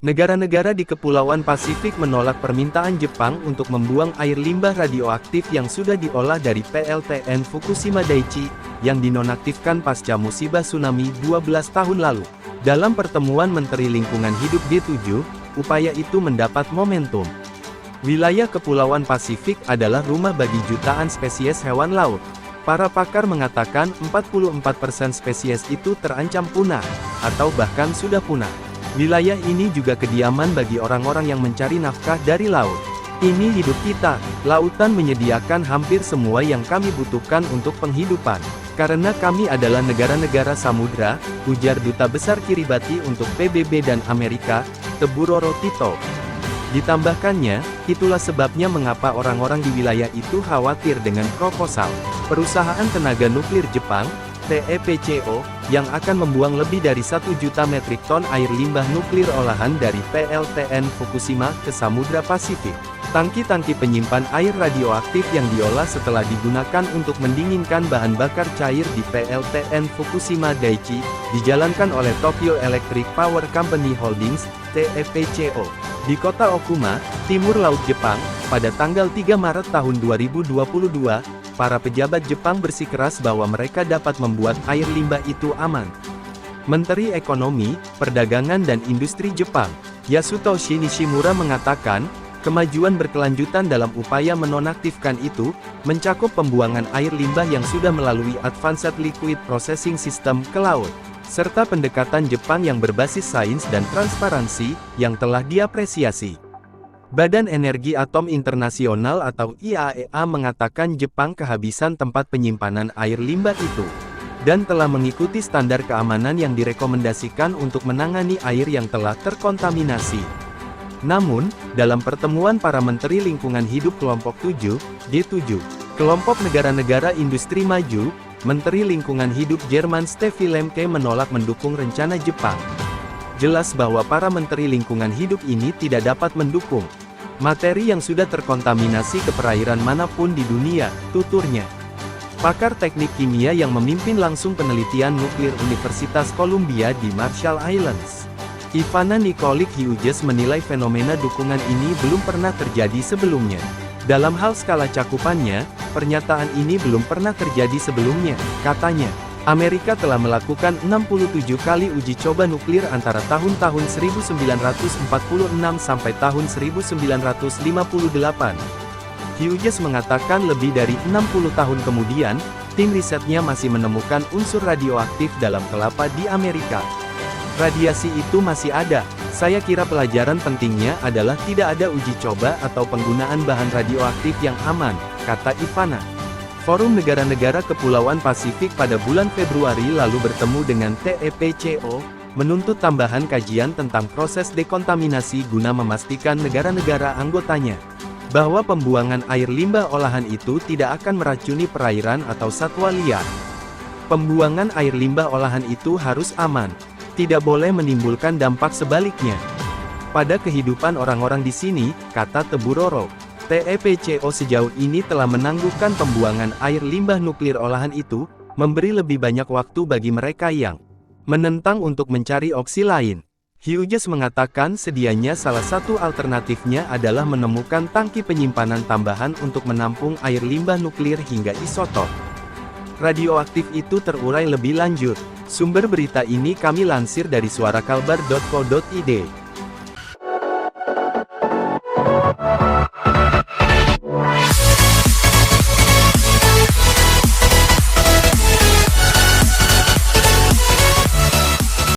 Negara-negara di Kepulauan Pasifik menolak permintaan Jepang untuk membuang air limbah radioaktif yang sudah diolah dari PLTN Fukushima Daiichi, yang dinonaktifkan pasca musibah tsunami 12 tahun lalu. Dalam pertemuan Menteri Lingkungan Hidup G7, upaya itu mendapat momentum. Wilayah Kepulauan Pasifik adalah rumah bagi jutaan spesies hewan laut. Para pakar mengatakan 44% spesies itu terancam punah, atau bahkan sudah punah. Wilayah ini juga kediaman bagi orang-orang yang mencari nafkah dari laut. Ini hidup kita, lautan menyediakan hampir semua yang kami butuhkan untuk penghidupan. Karena kami adalah negara-negara samudra, ujar Duta Besar Kiribati untuk PBB dan Amerika, Teburoro Tito. Ditambahkannya, itulah sebabnya mengapa orang-orang di wilayah itu khawatir dengan proposal perusahaan tenaga nuklir Jepang, TEPCO, yang akan membuang lebih dari 1 juta metrik ton air limbah nuklir olahan dari PLTN Fukushima ke Samudra Pasifik. Tangki-tangki penyimpan air radioaktif yang diolah setelah digunakan untuk mendinginkan bahan bakar cair di PLTN Fukushima Daiichi, dijalankan oleh Tokyo Electric Power Company Holdings, TEPCO, di kota Okuma, timur laut Jepang, pada tanggal 3 Maret tahun 2022. Para pejabat Jepang bersikeras bahwa mereka dapat membuat air limbah itu aman. Menteri Ekonomi, Perdagangan dan Industri Jepang, Yasutoshi Nishimura mengatakan, kemajuan berkelanjutan dalam upaya menonaktifkan itu, mencakup pembuangan air limbah yang sudah melalui Advanced Liquid Processing System ke laut, serta pendekatan Jepang yang berbasis sains dan transparansi, yang telah diapresiasi. Badan Energi Atom Internasional atau IAEA mengatakan Jepang kehabisan tempat penyimpanan air limbah itu, dan telah mengikuti standar keamanan yang direkomendasikan untuk menangani air yang telah terkontaminasi. Namun, dalam pertemuan para Menteri Lingkungan Hidup Kelompok 7, G7, Kelompok Negara-Negara Industri Maju, Menteri Lingkungan Hidup Jerman Steffi Lemke menolak mendukung rencana Jepang. Jelas bahwa para Menteri Lingkungan Hidup ini tidak dapat mendukung materi yang sudah terkontaminasi ke perairan manapun di dunia, tuturnya. Pakar teknik kimia yang memimpin langsung penelitian nuklir Universitas Columbia di Marshall Islands, Ivana Nikolic Hughes menilai fenomena dukungan ini belum pernah terjadi sebelumnya. Dalam hal skala cakupannya, pernyataan ini belum pernah terjadi sebelumnya, katanya. Amerika telah melakukan 67 kali uji coba nuklir antara tahun-tahun 1946 sampai tahun 1958. Hughes mengatakan lebih dari 60 tahun kemudian, tim risetnya masih menemukan unsur radioaktif dalam kelapa di Amerika. Radiasi itu masih ada. Saya kira pelajaran pentingnya adalah tidak ada uji coba atau penggunaan bahan radioaktif yang aman, kata Ivana. Forum Negara-Negara Kepulauan Pasifik pada bulan Februari lalu bertemu dengan TEPCO, menuntut tambahan kajian tentang proses dekontaminasi guna memastikan negara-negara anggotanya bahwa pembuangan air limbah olahan itu tidak akan meracuni perairan atau satwa liar. Pembuangan air limbah olahan itu harus aman, tidak boleh menimbulkan dampak sebaliknya pada kehidupan orang-orang di sini, kata Teburoro. TEPCO sejauh ini telah menangguhkan pembuangan air limbah nuklir olahan itu, memberi lebih banyak waktu bagi mereka yang menentang untuk mencari opsi lain. Hughes mengatakan sedianya salah satu alternatifnya adalah menemukan tangki penyimpanan tambahan untuk menampung air limbah nuklir hingga isotop radioaktif itu terurai lebih lanjut. Sumber berita ini kami lansir dari suarakalbar.co.id.